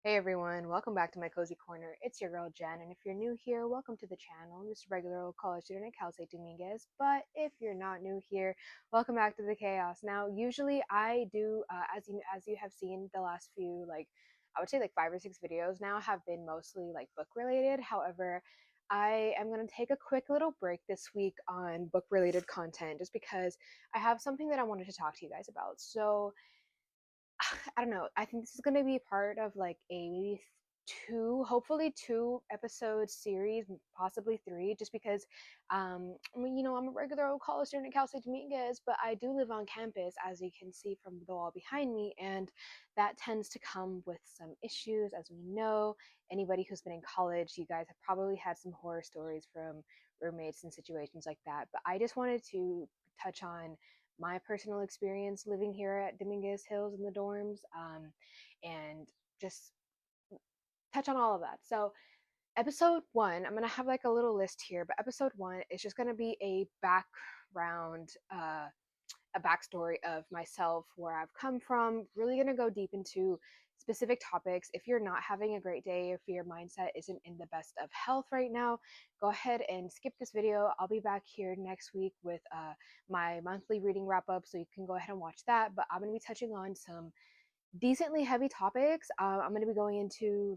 Hey everyone, welcome back to my cozy corner. It's your girl Jen, and if you're new here, welcome to the channel. I'm just a regular old college student at Cal State Dominguez. But if you're not new here, welcome back to the chaos. Now, usually I do, as you have seen, the last few I would say like 5 or 6 videos now have been mostly like book related. However, I am gonna take a quick little break this week on book related content just because I have something that I wanted to talk to you guys about. So I don't know. I think this is going to be part of like a maybe hopefully two episode series, possibly three, just because, I'm a regular old college student at Cal State Dominguez, but I do live on campus, as you can see from the wall behind me, and that tends to come with some issues, as we know. Anybody who's been in college, you guys have probably had some horror stories from roommates and situations like that. But I just wanted to touch on my personal experience living here at Dominguez Hills in the dorms, and just touch on all of that. So, episode one, I'm gonna have like a little list here, but episode one is just gonna be a background, a backstory of myself, where I've come from. Really gonna go deep into specific topics. If you're not having a great day, if your mindset isn't in the best of health right now, go ahead and skip this video. I'll be back here next week with my monthly reading wrap up, so you can go ahead and watch that. But I'm gonna be touching on some decently heavy topics. I'm going to be going into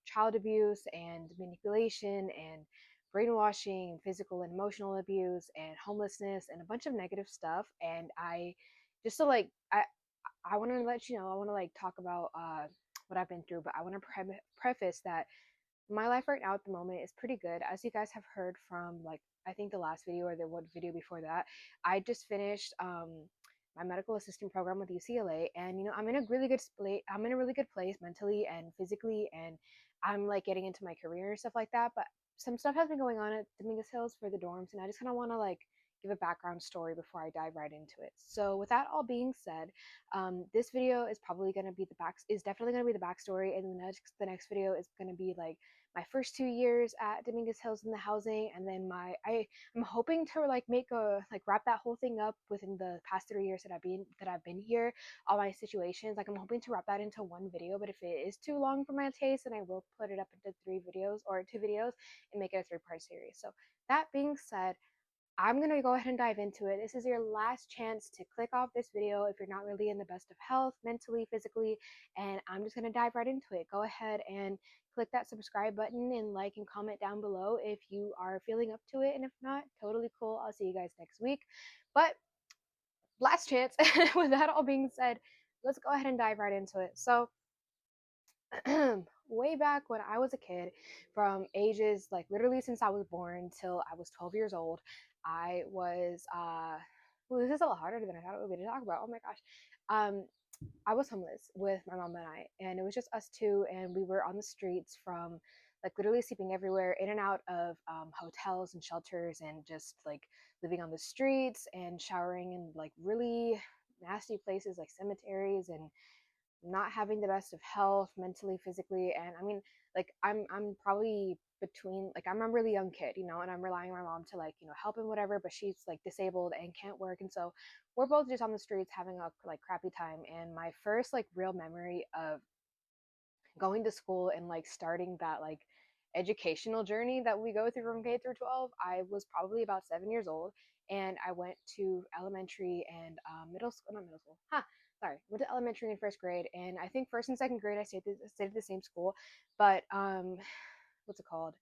child abuse and manipulation and brainwashing, physical and emotional abuse, and homelessness, and a bunch of negative stuff. And I just so like I want to let you know, I want to like talk about what I've been through, but I want to preface that my life right now at the moment is pretty good. As you guys have heard from like I think the last video or the one video before that, I just finished my medical assistant program with UCLA, and I'm in a really good place. I'm in a really good place mentally and physically, and I'm like getting into my career and stuff like that. But some stuff has been going on at Dominguez Hills for the dorms, and I just kind of want to like give a background story before I dive right into it. So with that all being said, this video is probably going to be is definitely going to be the backstory, and the next video is going to be like my first 2 years at Dominguez Hills in the housing, and then I'm hoping to like make a like wrap that whole thing up within the past 3 years that I've been here, all my situations. Like I'm hoping to wrap that into one video, but if it is too long for my taste, then I will put it up into 3 videos or 2 videos and make it a three-part series. So that being said, I'm going to go ahead and dive into it. This is your last chance to click off this video if you're not really in the best of health, mentally, physically, and I'm just going to dive right into it. Go ahead and click that subscribe button and like and comment down below if you are feeling up to it. And if not, totally cool. I'll see you guys next week. But last chance. With that all being said, let's go ahead and dive right into it. So, way back when I was a kid, from ages like literally since I was born till I was 12 years old, I was well, this is a lot harder than I thought it would be to talk about. Oh my gosh. I was homeless with my mom and I, and it was just us two, and we were on the streets from like literally sleeping everywhere, in and out of hotels and shelters, and just like living on the streets and showering in like really nasty places like cemeteries, and not having the best of health mentally, physically. And I mean, like I'm probably between, like I'm a really young kid, and I'm relying on my mom to like help and whatever, but she's like disabled and can't work, and so we're both just on the streets having a like crappy time. And my first like real memory of going to school and like starting that like educational journey that we go through from K through 12, I was probably about 7 years old, and I went to elementary and middle school, not middle school, sorry, went to elementary and first grade, and I think first and second grade I stayed at the same school, but what's it called?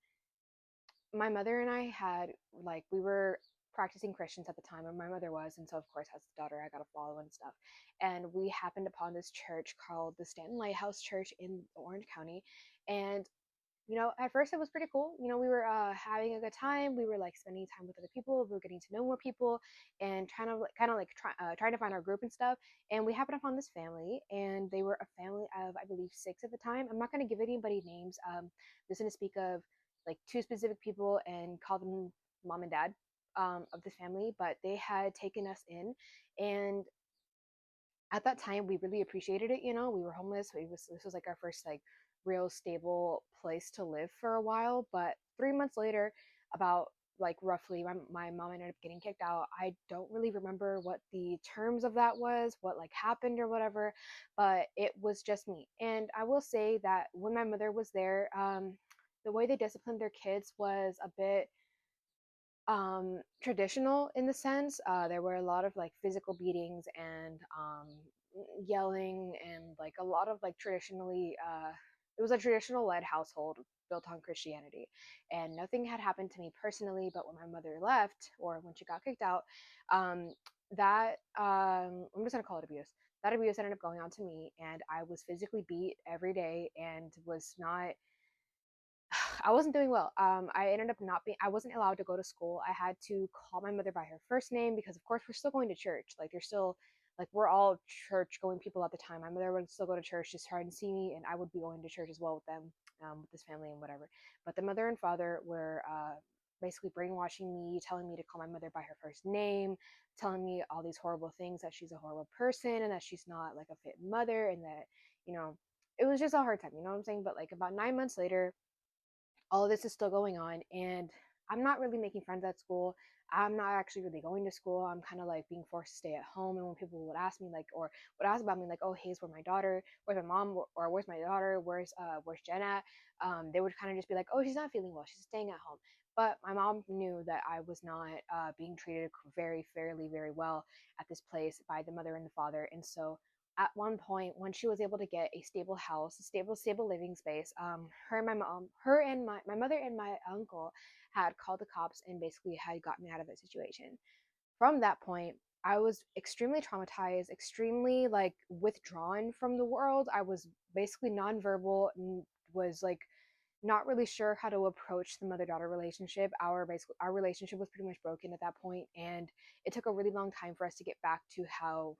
My mother and I had like we were practicing Christians at the time, or my mother was, and so of course as a daughter I got to follow and stuff. And we happened upon this church called the Stanton Lighthouse Church in Orange County, and at first it was pretty cool. We were having a good time. We were like spending time with other people. We were getting to know more people, and trying to find our group and stuff. And we happened upon this family, and they were a family of, I believe, six at the time. I'm not going to give anybody names. I'm just going to speak of like two specific people and call them mom and dad of this family. But they had taken us in, and at that time we really appreciated it. We were homeless. This was like our first like real stable place to live for a while. But 3 months later, about like roughly my mom ended up getting kicked out. I don't really remember what the terms of that was, what like happened or whatever, but it was just me. And I will say that when my mother was there, the way they disciplined their kids was a bit traditional in the sense. There were a lot of like physical beatings and yelling and like a lot of like traditionally it was a traditional led household built on Christianity, and nothing had happened to me personally. But when my mother left, or when she got kicked out, um, that I'm just gonna call it abuse. That abuse ended up going on to me, and I was physically beat every day, and was not I wasn't doing well. I ended up not being, I wasn't allowed to go to school. I had to call my mother by her first name because, of course, we're still going to church. Like, they're still, like, we're all church going people at the time. My mother would still go to church, just try and see me, and I would be going to church as well with them, with this family and whatever. But the mother and father were basically brainwashing me, telling me to call my mother by her first name, telling me all these horrible things, that she's a horrible person and that she's not like a fit mother, and that, you know, it was just a hard time, you know what I'm saying? But like about 9 months later, all of this is still going on, and I'm not really making friends at school. I'm not actually really going to school. I'm kind of like being forced to stay at home. And when people would ask me like, or would ask about me like, oh, hey, where's my daughter, where's my mom, or where's my daughter, where's Jen at, they would kind of just be like, oh, she's not feeling well, she's staying at home. But my mom knew that I was not being treated very fairly, very well at this place by the mother and the father. And so at one point, when she was able to get a stable house, a stable living space, her and my mother and my uncle had called the cops and basically had got me out of the situation. From that point, I was extremely traumatized, extremely like withdrawn from the world. I was basically nonverbal and was like not really sure how to approach the mother-daughter relationship. Our relationship was pretty much broken at that point, and it took a really long time for us to get back to how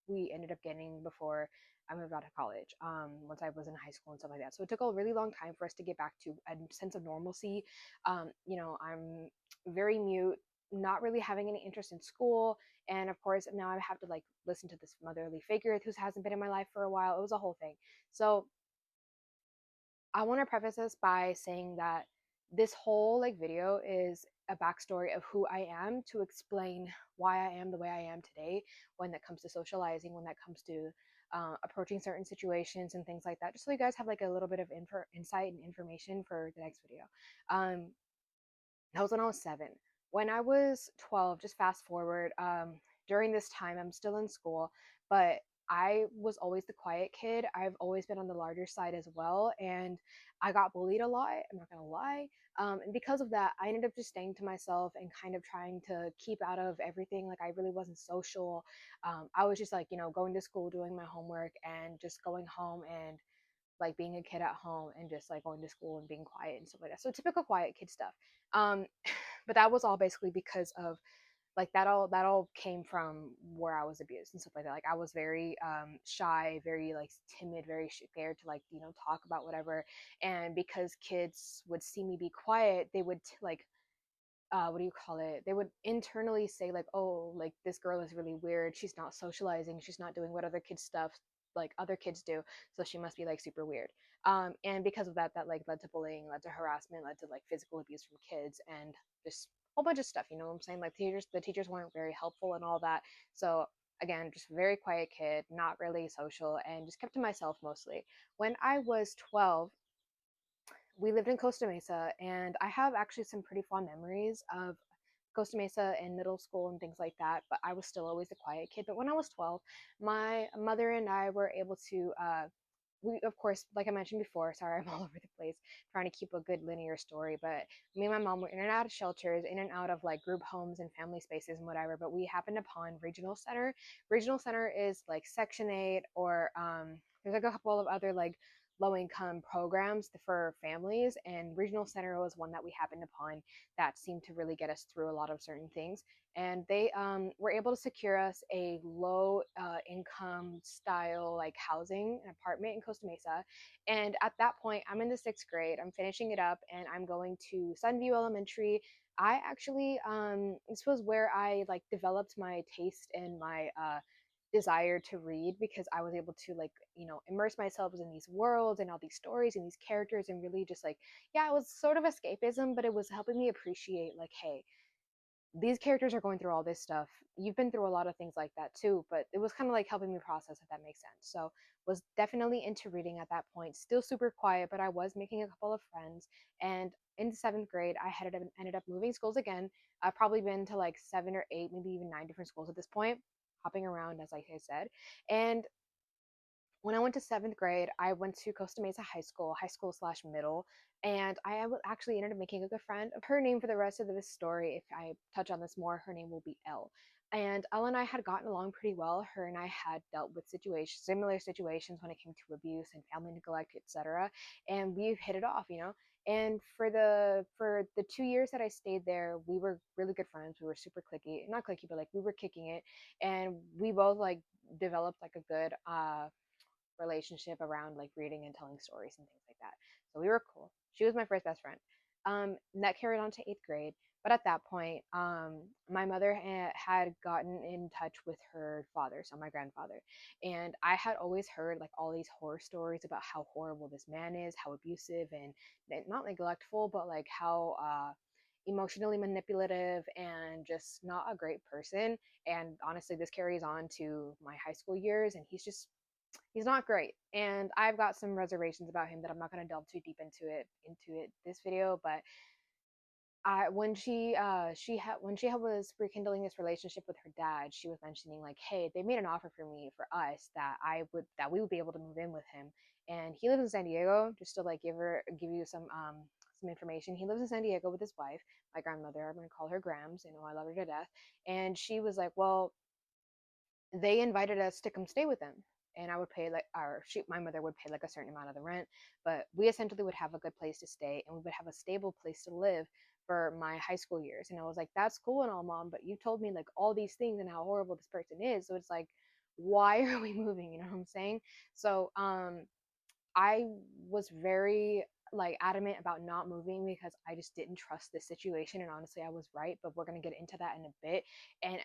we ended up getting before I moved out of college. Once I was in high school and stuff like that, so it took a really long time for us to get back to a sense of normalcy. I'm very mute, not really having any interest in school, and of course now I have to like listen to this motherly figure who hasn't been in my life for a while. It was a whole thing. So I want to preface this by saying that this whole like video is a backstory of who I am, to explain why I am the way I am today when it comes to socializing, when that comes to approaching certain situations and things like that, just so you guys have like a little bit of insight and information for the next video. Um, that was when I was 7. When I was 12, just fast forward, during this time, I'm still in school, but I was always the quiet kid. I've always been on the larger side as well, and I got bullied a lot. I'm not gonna lie. And because of that, I ended up just staying to myself and kind of trying to keep out of everything. Like, I really wasn't social. I was just like, going to school, doing my homework, and just going home and like being a kid at home and just like going to school and being quiet and stuff like that. So typical quiet kid stuff. Um, but that was all basically because of like that all came from where I was abused and stuff like that. Like, I was very shy, very like timid, very scared to like talk about whatever. And because kids would see me be quiet, they would like what do you call it? They would internally say like, "Oh, like this girl is really weird. She's not socializing. She's not doing what other kids stuff like other kids do. So she must be like super weird." And because of that, that like led to bullying, led to harassment, led to like physical abuse from kids, and just a whole bunch of stuff. You know what I'm saying? Like, the teachers weren't very helpful and all that. So again, just very quiet kid, not really social, and just kept to myself mostly. When I was 12, we lived in Costa Mesa, and I have actually some pretty fond memories of Costa Mesa in middle school and things like that, but I was still always a quiet kid. But when I was 12, my mother and I were able to, we, of course, like I mentioned before, sorry, I'm all over the place trying to keep a good linear story, but me and my mom were in and out of shelters, in and out of like group homes and family spaces and whatever, but we happened upon Regional Center. Regional Center is like Section 8, or there's like a couple of other like low income programs for families, and Regional Center was one that we happened upon that seemed to really get us through a lot of certain things. And they were able to secure us a low income style like housing, an apartment in Costa Mesa. And at that point, I'm in the 6th grade, I'm finishing it up, and I'm going to Sunview Elementary. I actually this was where I like developed my taste and my desire to read, because I was able to like immerse myself in these worlds and all these stories and these characters, and really just like, yeah, it was sort of escapism, but it was helping me appreciate like, hey, these characters are going through all this stuff. You've been through a lot of things like that too, but it was kind of like helping me process, if that makes sense. So was definitely into reading at that point. Still super quiet, but I was making a couple of friends. And in the seventh grade, I ended up moving schools again. I've probably been to like 7 or 8, maybe even 9 different schools at this point, hopping around, as like I said. And when I went to seventh grade, I went to Costa Mesa high school slash middle, and actually ended up making a good friend. Her name for the rest of this story, if I touch on this more, her name will be Elle. And Elle and I had gotten along pretty well. Her and I had dealt with similar situations when it came to abuse and family neglect, etc. And we hit it off, you know. And for the 2 years that I stayed there, we were really good friends. We were super clicky, not clicky, but like we were kicking it, and we both like developed like a good relationship around like reading and telling stories and things like that. So we were cool. She was my first best friend. And that carried on to eighth grade. But at that point, my mother had gotten in touch with her father, so my grandfather. And I had always heard like all these horror stories about how horrible this man is, how abusive and not neglectful, but like how emotionally manipulative and just not a great person. And honestly, this carries on to my high school years, and he's not great, and I've got some reservations about him that I'm not going to delve too deep into it this video. But when she was rekindling this relationship with her dad, she was mentioning like, hey, they made an offer for us that we would be able to move in with him. And he lives in San Diego. Just to like give you some information, he lives in San Diego with his wife, my grandmother. I'm going to call her Grams. You know, I love her to death. And she was like, well, they invited us to come stay with them, and I would pay like my mother would pay like a certain amount of the rent, but we essentially would have a good place to stay, and we would have a stable place to live for my high school years. And I was like, that's cool and all, mom, but you told me like all these things and how horrible this person is, so it's like, why are we moving, you know what I'm saying? So I was very like adamant about not moving because I just didn't trust this situation, and honestly I was right, but we're going to get into that in a bit. And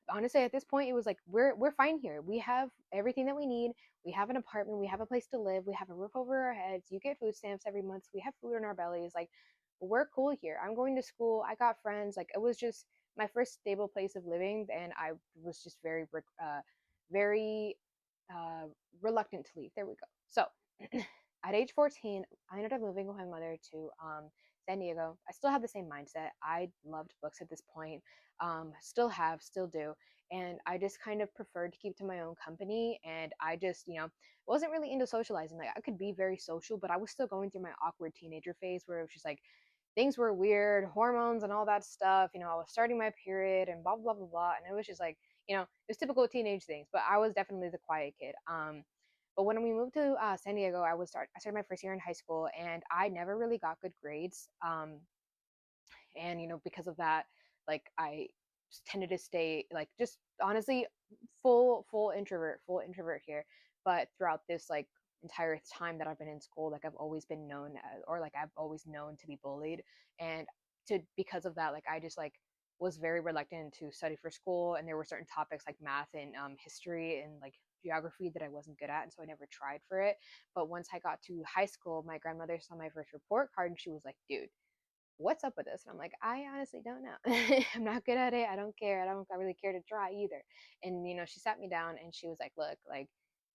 honestly at this point it was like we're fine here. We have everything that we need. We have an apartment, we have a place to live, we have a roof over our heads, you get food stamps every month, we have food in our bellies, like we're cool here. I'm going to school, I got friends, like it was just my first stable place of living, and I was just very uh reluctant to leave. There we go. So at age 14, I ended up moving with my mother to San Diego. I still have the same mindset. I loved books at this point, still do. And I just kind of preferred to keep to my own company. And I just, wasn't really into socializing. Like, I could be very social, but I was still going through my awkward teenager phase where it was just like, things were weird, hormones and all that stuff. I was starting my period and blah, blah, blah, blah. And it was just like, it was typical teenage things, but I was definitely the quiet kid. But when we moved to San Diego, I started my first year in high school, and I never really got good grades. And because of that, like I just tended to stay like just honestly full introvert here. But throughout this like entire time that I've been in school, like I've always been known as, or like I've always known to be bullied, and to because of that, like I just like was very reluctant to study for school, and there were certain topics like math and history and like geography that I wasn't good at, and so I never tried for it. But once I got to high school, my grandmother saw my first report card, and she was like, dude, what's up with this? And I'm like, I honestly don't know. I'm not good at it. I don't care. I really care to try either. And she sat me down and she was like, look, like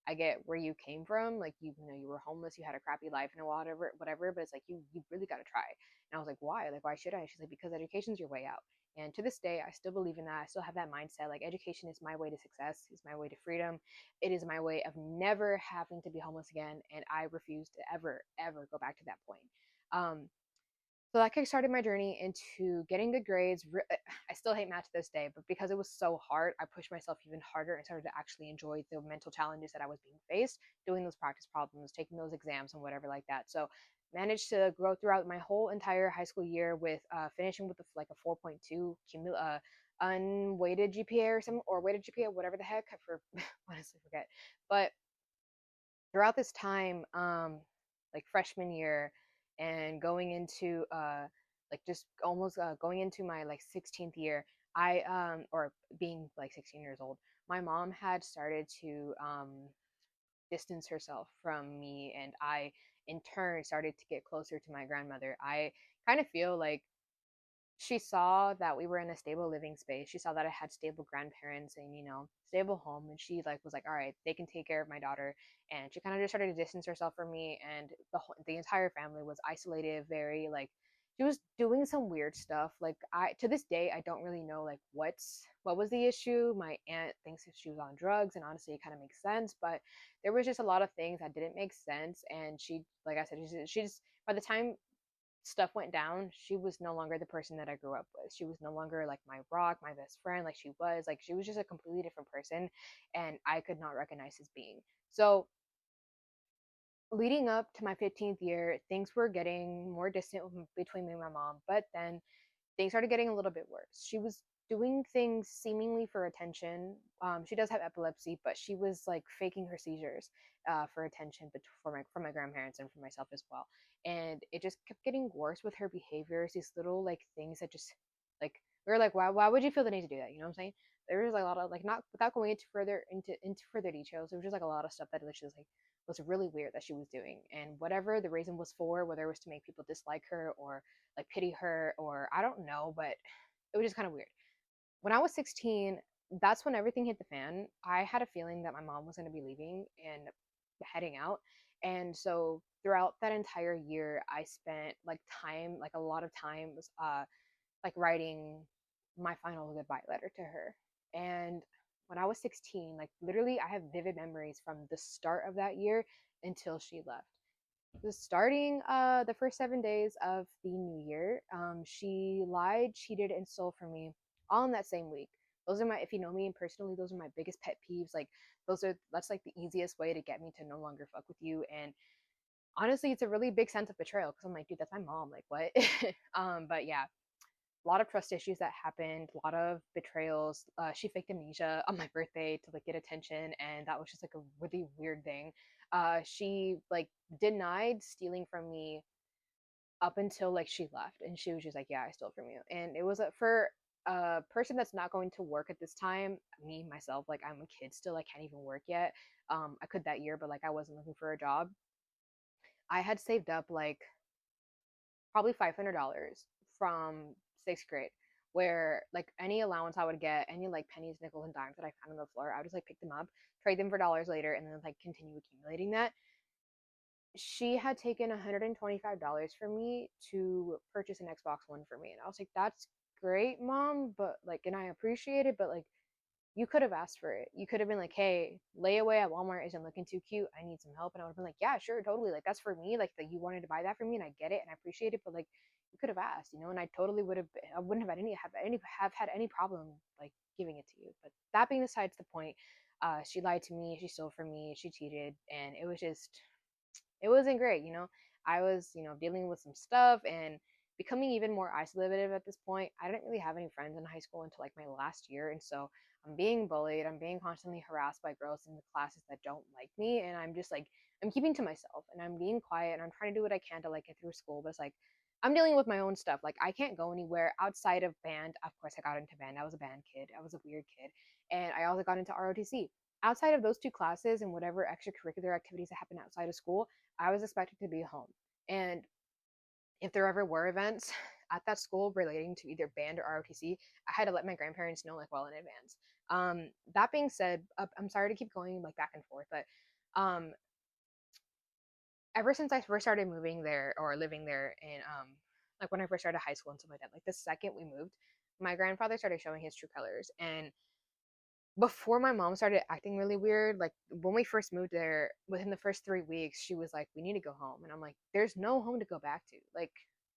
I get where you came from. Like you were homeless, you had a crappy life and whatever, but it's like you really gotta try. And I was like, why? Like, why should I? She's like, because education's your way out. And to this day, I still believe in that. I still have that mindset. Like, education is my way to success, is my way to freedom. It is my way of never having to be homeless again. And I refuse to ever go back to that point. So that kickstarted my journey into getting good grades. I still hate math to this day, but because it was so hard, I pushed myself even harder and started to actually enjoy the mental challenges that I was being faced, doing those practice problems, taking those exams, and whatever like that. So managed to grow throughout my whole entire high school year with finishing with like a 4.2 unweighted GPA or some or weighted GPA, whatever the heck. Honestly forget. But throughout this time, like freshman year and going into like just almost going into my like 16th year, I or being like 16 years old, my mom had started to distance herself from me, and I in turn started to get closer to my grandmother. I kind of feel like she saw that we were in a stable living space. She saw that I had stable grandparents and, stable home. And she like was like, all right, they can take care of my daughter. And she kind of just started to distance herself from me. And the entire family was isolated, very like she was doing some weird stuff. Like I to this day I don't really know like what was the issue. My aunt thinks that she was on drugs, and honestly it kind of makes sense, but there was just a lot of things that didn't make sense. And she, like I said, she just by the time stuff went down, she was no longer the person that I grew up with. She was no longer like my rock, my best friend, like she was. Like she was just a completely different person, and I could not recognize his being. So, leading up to my 15th year, things were getting more distant between me and my mom, but then things started getting a little bit worse. She was doing things seemingly for attention. She does have epilepsy, but she was like faking her seizures for attention, but for my grandparents and for myself as well. And it just kept getting worse with her behaviors. These little like things that just like we were like, why would you feel the need to do that? You know what I'm saying? There was like, a lot of like not without going into further details. There was just like a lot of stuff that she was like was really weird that she was doing, and whatever the reason was for, whether it was to make people dislike her or like pity her or I don't know, but it was just kind of weird. When I was 16, that's when everything hit the fan. I had a feeling that my mom was going to be leaving and heading out. And so throughout that entire year, I spent like time, like a lot of time was like writing my final goodbye letter to her. And when I was 16, like literally I have vivid memories from the start of that year until she left. Was starting the first 7 days of the new year. She lied, cheated, and stole from me all in that same week. Those are my, if you know me personally, those are my biggest pet peeves. Like that's like the easiest way to get me to no longer fuck with you. And honestly, it's a really big sense of betrayal because I'm like, dude, that's my mom. Like what? But yeah, a lot of trust issues that happened, a lot of betrayals. She faked amnesia on my birthday to like get attention, and that was just like a really weird thing. She like denied stealing from me up until like she left, and she was just like, "Yeah, I stole from you." And it was for a person that's not going to work at this time. Me myself, like I'm a kid still, I can't even work yet. I could that year, but like I wasn't looking for a job. I had saved up like probably $500 from sixth grade, where like any allowance I would get, any like pennies, nickels, and dimes that I found on the floor, I would just like pick them up, trade them for dollars later, and then like continue accumulating that. She had taken $125 from me to purchase an Xbox One for me, and I was like, "That's great, mom," but like, and I appreciate it, but like you could have asked for it. You could have been like, "Hey, layaway at Walmart isn't looking too cute. I need some help." And I would have been like, "Yeah, sure, totally. Like that's for me. Like that you wanted to buy that for me, and I get it and I appreciate it. But like, you could have asked, and I totally would have. I wouldn't have had any problem like giving it to you. But that being besides the point, she lied to me. She stole from me. She cheated, and it was just it wasn't great. I was, dealing with some stuff and becoming even more isolated at this point. I didn't really have any friends in high school until like my last year. And so I'm being bullied. I'm being constantly harassed by girls in the classes that don't like me. And I'm just like, I'm keeping to myself and I'm being quiet and I'm trying to do what I can to like get through school. But it's like, I'm dealing with my own stuff. Like, I can't go anywhere outside of band. Of course, I got into band. I was a band kid. I was a weird kid. And I also got into ROTC. Outside of those two classes and whatever extracurricular activities that happen outside of school, I was expected to be home. And if there ever were events at that school relating to either band or ROTC, I had to let my grandparents know like well in advance. That being said, I'm sorry to keep going like back and forth, but um, ever since I first started moving there or living there, and like when I first started high school and stuff like that, like the second we moved, my grandfather started showing his true colors. And before my mom started acting really weird, like when we first moved there, within the first 3 weeks, she was like, "We need to go home," and I'm like, "There's no home to go back to. Like,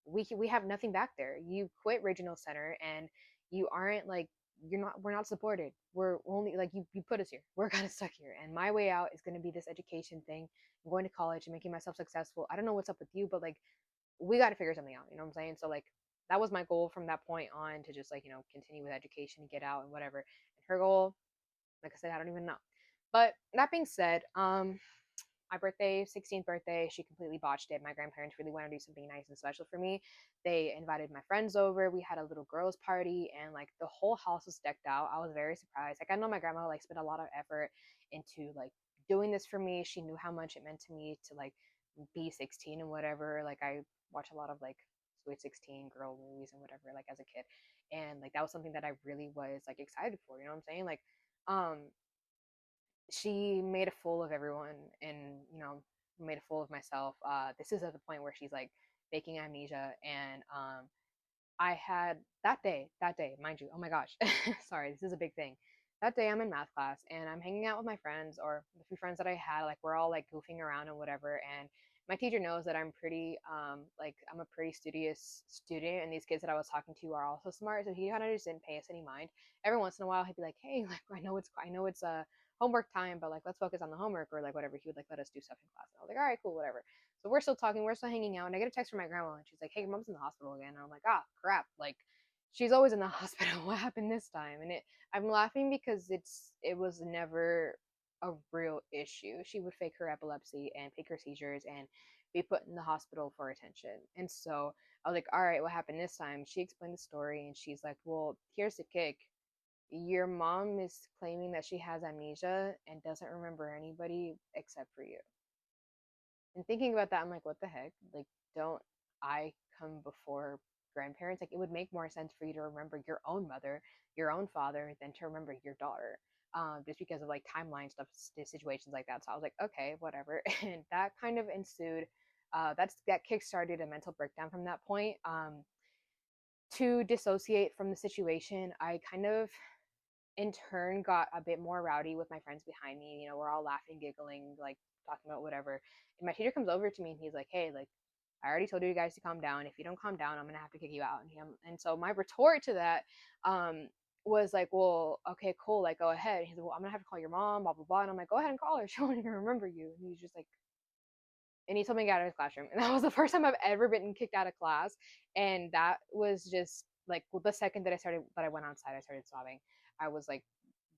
we have nothing back there. You quit regional center, and you aren't like we're not supported. We're only like you put us here. We're kind of stuck here, and my way out is going to be this education thing. I'm going to college and making myself successful. I don't know what's up with you, but like we got to figure something out. You know what I'm saying? So like that was my goal from that point on to just like continue with education, get out, and whatever. And her goal, like I said, I don't even know. But that being said, my birthday, 16th birthday, she completely botched it. My grandparents really wanted to do something nice and special for me. They invited my friends over. We had a little girls' party, and like the whole house was decked out. I was very surprised. Like I know my grandma like spent a lot of effort into like doing this for me. She knew how much it meant to me to like be 16 and whatever. Like I watch a lot of like Sweet 16 girl movies and whatever, like as a kid. And like that was something that I really was like excited for, you know what I'm saying? Like um she made a fool of everyone, and made a fool of myself. This is at the point where she's like faking amnesia. And I had that day, mind you, oh my gosh, sorry, this is a big thing. That day I'm in math class and I'm hanging out with my friends, or the few friends that I had, like we're all like goofing around and whatever. And my teacher knows that I'm pretty, like I'm a pretty studious student, and these kids that I was talking to are also smart. So he kind of just didn't pay us any mind. Every once in a while, he'd be like, "Hey, like I know it's homework time, but like let's focus on the homework," or like whatever. He would like let us do stuff in class. And I was like, "All right, cool, whatever." So we're still talking, we're still hanging out, and I get a text from my grandma, and she's like, "Hey, your mom's in the hospital again." And I'm like, "Ah, crap!" Like, she's always in the hospital. What happened this time? And I'm laughing because it was never a real issue. She would fake her epilepsy and fake her seizures and be put in the hospital for attention. And so I was like, "All right, what happened this time?" She explained the story, and she's like, "Well, here's the kick. Your mom is claiming that she has amnesia and doesn't remember anybody except for you." And thinking about that, I'm like, what the heck? Like, don't I come before grandparents? Like, it would make more sense for you to remember your own mother, your own father, than to remember your daughter. Just because of like timeline stuff, situations like that. So I was like, okay, whatever. And that kind of ensued. That kickstarted a mental breakdown from that point. To dissociate from the situation, I kind of in turn got a bit more rowdy with my friends behind me. We're all laughing, giggling, like talking about whatever. And my teacher comes over to me and he's like, "Hey, like I already told you guys to calm down. If you don't calm down, I'm gonna have to kick you out." And so my retort to that was like, "Well, okay, cool, like go ahead." And he's like, "Well, I'm gonna have to call your mom, blah blah blah." And I'm like, "Go ahead and call her. She won't even remember you." And he's just like, and he told me to get out of his classroom. And that was the first time I've ever been kicked out of class. And that was just like the second that I went outside, I started sobbing. I was like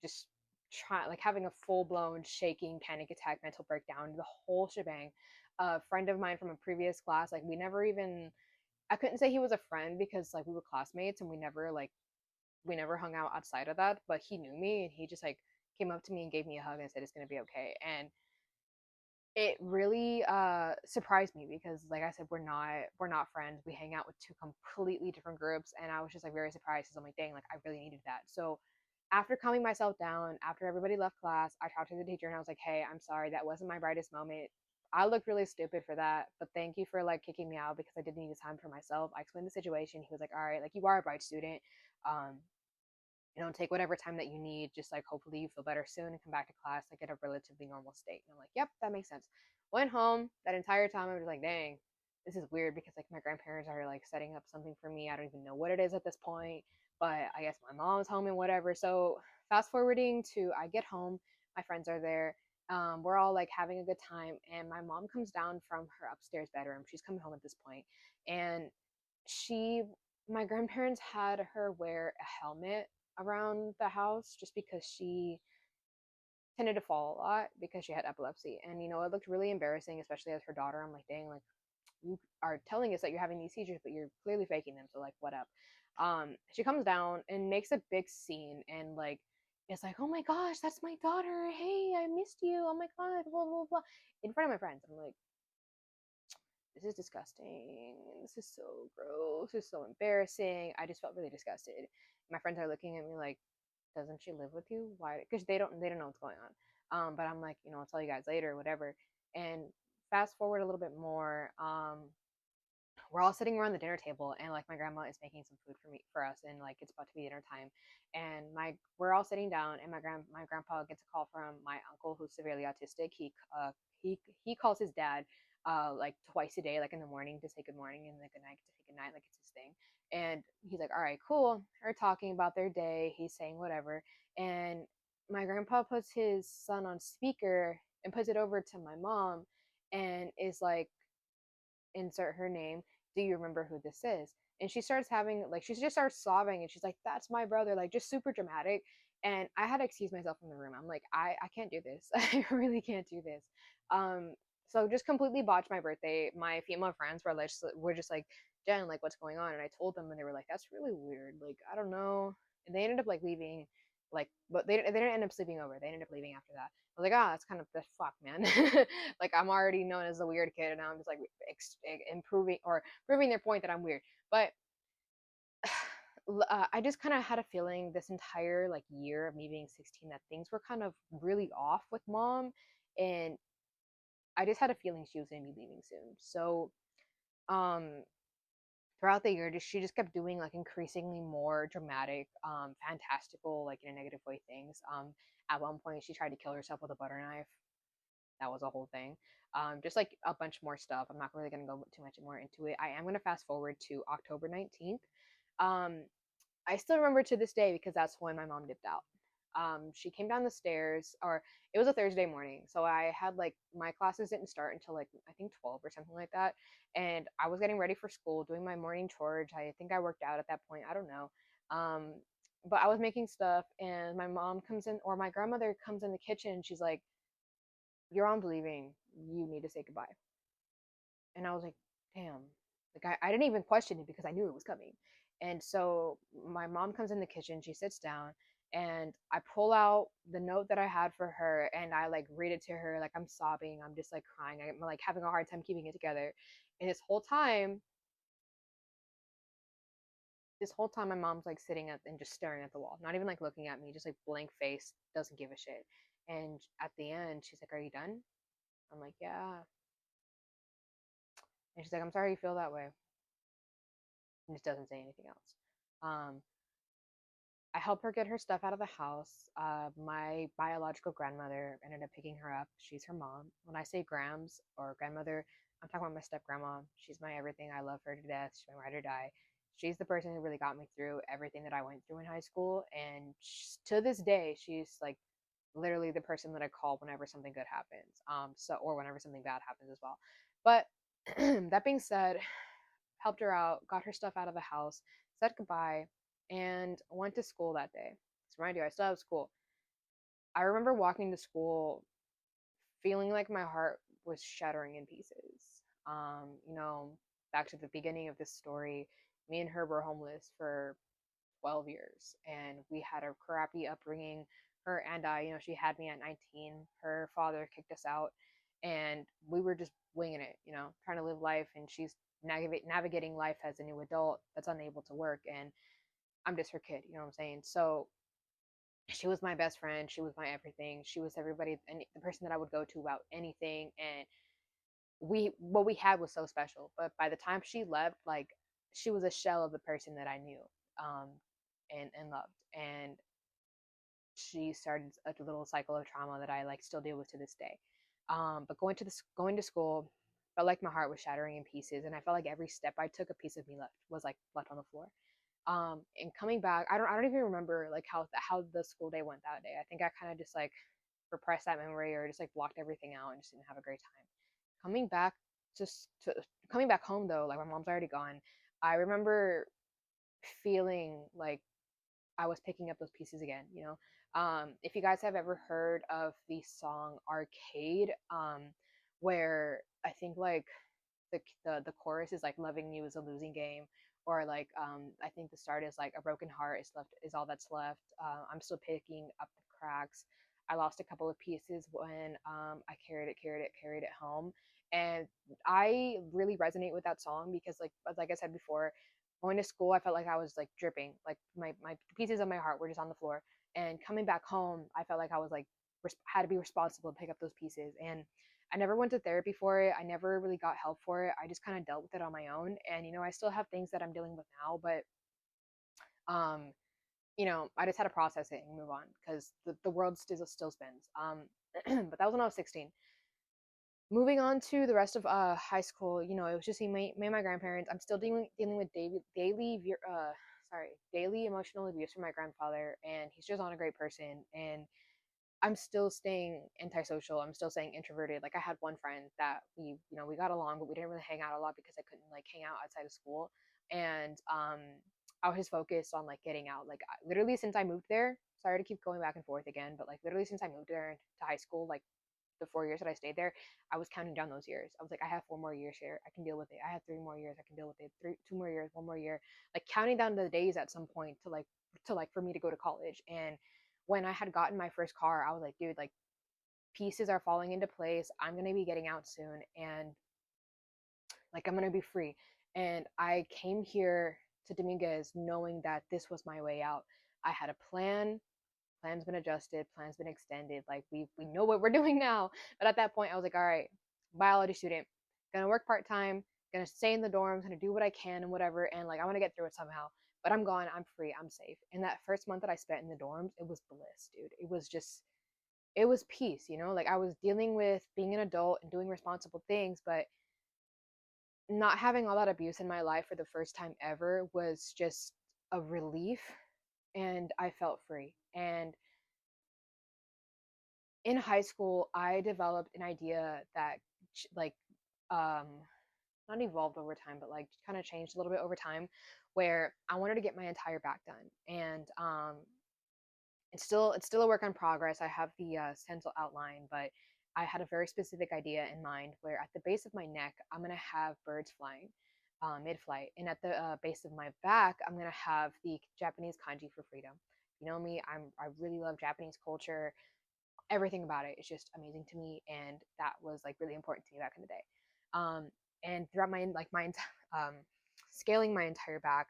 just trying, like having a full blown shaking panic attack, mental breakdown, the whole shebang. A friend of mine from a previous class, like we never even, I couldn't say he was a friend because like we were classmates and we never hung out outside of that, but he knew me and he just like came up to me and gave me a hug and said it's gonna be okay. And it really surprised me because like I said, we're not friends. We hang out with two completely different groups, and I was just like very surprised because I'm like, dang, like I really needed that. So after calming myself down, after everybody left class, I talked to the teacher and I was like, "Hey, I'm sorry, that wasn't my brightest moment. I looked really stupid for that, but thank you for like kicking me out because I did need time for myself." I explained the situation. He was like, "All right, like you are a bright student. um take whatever time that you need. Just like hopefully you feel better soon and come back to class like at a relatively normal state." And I'm like, "Yep, that makes sense." Went home. That entire time I was like, dang, this is weird because like my grandparents are like setting up something for me. I don't even know what it is at this point, but I guess my mom's home and whatever. So fast forwarding to I get home, my friends are there. We're all like having a good time, and my mom comes down from her upstairs bedroom. She's coming home at this point, and she my grandparents had her wear a helmet around the house just because she tended to fall a lot because she had epilepsy. And it looked really embarrassing, especially as her daughter. I'm like, dang, like you are telling us that you're having these seizures, but you're clearly faking them. So like, what up? She comes down and makes a big scene, and like it's like, "Oh my gosh, that's my daughter. Hey, I missed you. Oh my god, blah blah blah," in front of my friends. I'm like, this is disgusting. This is so gross. This is so embarrassing. I just felt really disgusted. My friends are looking at me like, doesn't she live with you? Why? Because they don't know what's going on. But I'm like, I'll tell you guys later, whatever. And fast forward a little bit more. We're all sitting around the dinner table, and like my grandma is making some food for us, and like it's about to be dinner time. And we're all sitting down, and my grandpa gets a call from my uncle who's severely autistic. He calls his dad like twice a day, like in the morning to say good morning and like good night to say good night, like it's his thing. And he's like, "All right, cool." They're talking about their day, he's saying whatever, and my grandpa puts his son on speaker and puts it over to my mom and is like, insert her name, "Do you remember who this is?" And she starts having like she just starts sobbing, and she's like, "That's my brother," like just super dramatic. And I had to excuse myself from the room. I'm like, I can't do this. I really can't do this. um so just completely botched my birthday. My female friends were just like, "Jen, like what's going on?" And I told them, and they were like, "That's really weird, like I don't know." And they ended up like leaving. like, but they didn't end up sleeping over. They ended up leaving after that. I was like, ah, that's kind of the fuck, man. Like, I'm already known as the weird kid, and now I'm just like improving or proving their point that I'm weird. But I just kind of had a feeling this entire like year of me being 16 that things were kind of really off with mom, and I just had a feeling she was gonna be leaving soon. So, um, throughout the year, she just kept doing like increasingly more dramatic, fantastical, like in a negative way things. At one point, she tried to kill herself with a butter knife. That was a whole thing. Just like a bunch more stuff. I'm not really gonna go too much more into it. I am gonna fast forward to October 19th. Um, I still remember to this day because that's when my mom dipped out. She came down the stairs, or it was a Thursday morning, so I had like my classes didn't start until like I think 12 or something like that, and I was getting ready for school, doing my morning chores. I think I worked out at that point. I don't know, um, but I was making stuff, and my mom comes in, or my grandmother comes in the kitchen, and she's like, "Your mom's leaving. You need to say goodbye." And I was like, damn. Like I didn't even question it because I knew it was coming. And so my mom comes in the kitchen, she sits down, and I pull out the note that I had for her, and I like read it to her, like I'm sobbing, I'm just like crying, I'm like having a hard time keeping it together. And this whole time my mom's like sitting at and just staring at the wall, not even like looking at me, just like blank face, doesn't give a shit. And at the end, she's like, "Are you done?" I'm like, "Yeah." And she's like, "I'm sorry you feel that way." And just doesn't say anything else. Um, I help her get her stuff out of the house. My biological grandmother ended up picking her up. She's her mom. When I say grams or grandmother, I'm talking about my step grandma. She's my everything. I love her to death. She's my ride or die. She's the person who really got me through everything that I went through in high school. And to this day, she's like literally the person that I call whenever something good happens. Or whenever something bad happens as well. But that being said, helped her out, got her stuff out of the house, said goodbye, and went to school that day. So mind you, I still have school. I remember walking to school feeling like my heart was shattering in pieces. You know, back to the beginning of this story, me and her were homeless for 12 years, and we had a crappy upbringing. Her and I, she had me at 19. Her father kicked us out, and we were just winging it, trying to live life. And she's navigating life as a new adult that's unable to work, and I'm just her kid. You know what I'm saying? So she was my best friend. She was my everything. She was everybody, and the person that I would go to about anything. And what we had was so special. But by the time she left, like she was a shell of the person that I knew, um, and loved. And she started a little cycle of trauma that I like still deal with to this day. But going to school felt like my heart was shattering in pieces, and I felt like every step I took, a piece of me left on the floor. And coming back, I don't even remember like how the school day went that day. I think I kind of just like repressed that memory or just like blocked everything out and just didn't have a great time. Coming back just to coming back home though, like my mom's already gone. I remember feeling like I was picking up those pieces again, if you guys have ever heard of the song Arcade, where I think like the chorus is like loving you is a losing game, or like I think the start is like a broken heart is all that's left. I'm still picking up the cracks. I lost a couple of pieces when I carried it home, and I really resonate with that song because like I said before, going to school I felt like I was like dripping, like my pieces of my heart were just on the floor, and coming back home I felt like I was like had to be responsible to pick up those pieces. And I never went to therapy for it. I never really got help for it. I just kind of dealt with it on my own. And I still have things that I'm dealing with now, but um, I just had to process it and move on because the world still spins. But that was when I was 16. Moving on to the rest of high school, it was just me and my grandparents. I'm still dealing with daily emotional abuse from my grandfather, and he's just not a great person. And I'm still staying antisocial. I'm still staying introverted. Like I had one friend that we got along, but we didn't really hang out a lot because I couldn't like hang out outside of school. And I was just focused on like getting out. Like literally since I moved there, sorry to keep going back and forth again, but like literally since I moved there to high school, like the 4 years that I stayed there, I was counting down those years. I was like, I have 4 more years here. I can deal with it. I have 3 more years. I can deal with it. 2 more years, 1 more year. Like counting down the days at some point to like for me to go to college. And when I had gotten my first car, I was like, dude, like pieces are falling into place. I'm going to be getting out soon and like I'm going to be free. And I came here to Dominguez knowing that this was my way out. I had a plan. Plan's been adjusted, plan's been extended. Like we know what we're doing now. But at that point I was like, all right, biology student, gonna work part-time, gonna stay in the dorms, gonna do what I can and whatever, and like I'm gonna get through it somehow. But I'm gone, I'm free, I'm safe. And that first month that I spent in the dorms, it was bliss, dude. It was just, it was peace, you know? Like I was dealing with being an adult and doing responsible things, but not having all that abuse in my life for the first time ever was just a relief, and I felt free. And in high school, I developed an idea that like um not evolved over time, but like kind of changed a little bit over time, where I wanted to get my entire back done. And it's still a work in progress. I have the stencil outline, but I had a very specific idea in mind where at the base of my neck, I'm gonna have birds flying mid-flight, and at the base of my back, I'm gonna have the Japanese kanji for freedom. You know me, I really love Japanese culture. Everything about it is just amazing to me, and that was like really important to me back in the day. um and throughout my like my um scaling my entire back,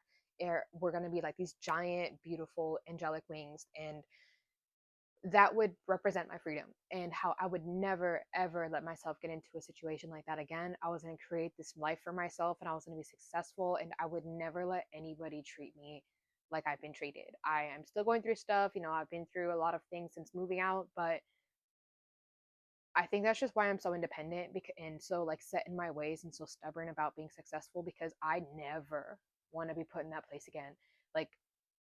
were going to be like these giant beautiful angelic wings, and that would represent my freedom and how I would never ever let myself get into a situation like that again. I was going to create this life for myself, and I was going to be successful, and I would never let anybody treat me like I've been treated. I am still going through stuff, you know, I've been through a lot of things since moving out, but I think that's just why I'm so independent and so like set in my ways and so stubborn about being successful, because I never want to be put in that place again. Like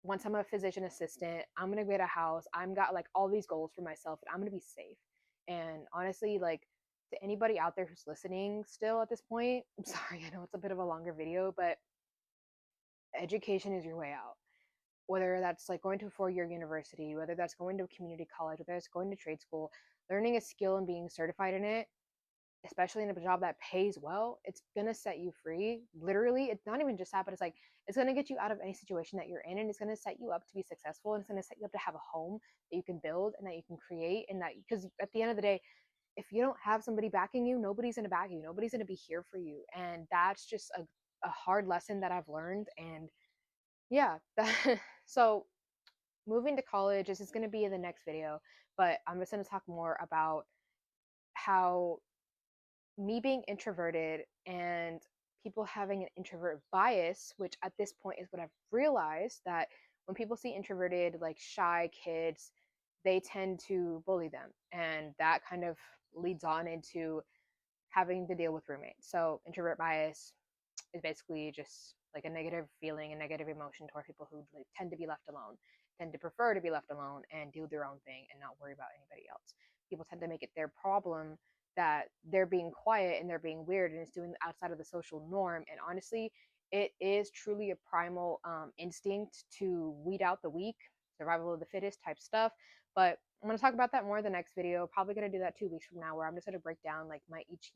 once I'm a physician assistant, I'm gonna get a house. I'm got like all these goals for myself, and I'm gonna be safe. And honestly, like to anybody out there who's listening still at this point, I'm sorry, I know it's a bit of a longer video, but education is your way out. Whether that's like going to a 4 year university, whether that's going to a community college, whether it's going to trade school, learning a skill and being certified in it, especially in a job that pays well, it's gonna set you free. Literally, it's not even just that, but it's like it's gonna get you out of any situation that you're in, and it's gonna set you up to be successful, and it's gonna set you up to have a home that you can build and that you can create, and that because at the end of the day, if you don't have somebody backing you, nobody's gonna back you, nobody's gonna be here for you, and that's just a hard lesson that I've learned. And yeah, so moving to college, this is going to be in the next video, but I'm just going to talk more about how me being introverted and people having an introvert bias, which at this point is what I've realized, that when people see introverted, like shy kids, they tend to bully them. And that kind of leads on into having to deal with roommates. So, introvert bias is basically just like a negative feeling, a negative emotion toward people who like, tend to be left alone, tend to prefer to be left alone and do their own thing and not worry about anybody else. People tend to make it their problem that they're being quiet and they're being weird and it's doing outside of the social norm. And honestly, it is truly a primal instinct to weed out the weak, survival of the fittest type stuff. But I'm going to talk about that more in the next video. Probably going to do that 2 weeks from now, where I'm just going to break down like my each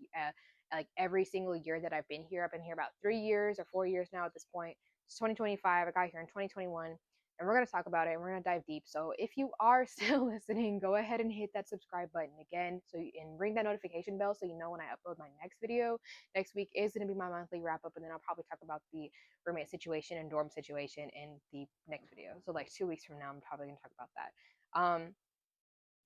like every single year that I've been here. I've been here about 3 years or 4 years now at this point. It's 2025. I got here in 2021, and we're going to talk about it and we're going to dive deep. So if you are still listening, go ahead and hit that subscribe button again, and ring that notification bell so you know when I upload my next video. Next week is going to be my monthly wrap up, and then I'll probably talk about the roommate situation and dorm situation in the next video. So like 2 weeks from now, I'm probably going to talk about that.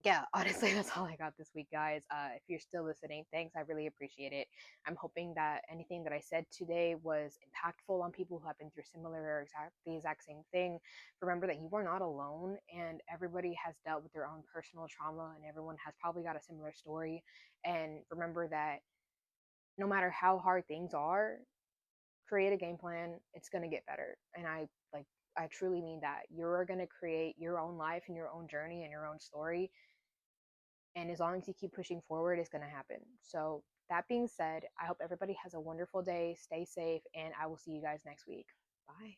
Yeah, honestly, that's all I got this week, guys. If you're still listening, thanks. I really appreciate it. I'm hoping that anything that I said today was impactful on people who have been through similar or the exact same thing. Remember that you are not alone, and everybody has dealt with their own personal trauma, and everyone has probably got a similar story. And remember that no matter how hard things are, create a game plan. It's going to get better. And I truly mean that. You're going to create your own life and your own journey and your own story, and as long as you keep pushing forward, it's going to happen. So, that being said, I hope everybody has a wonderful day. Stay safe, and I will see you guys next week. Bye.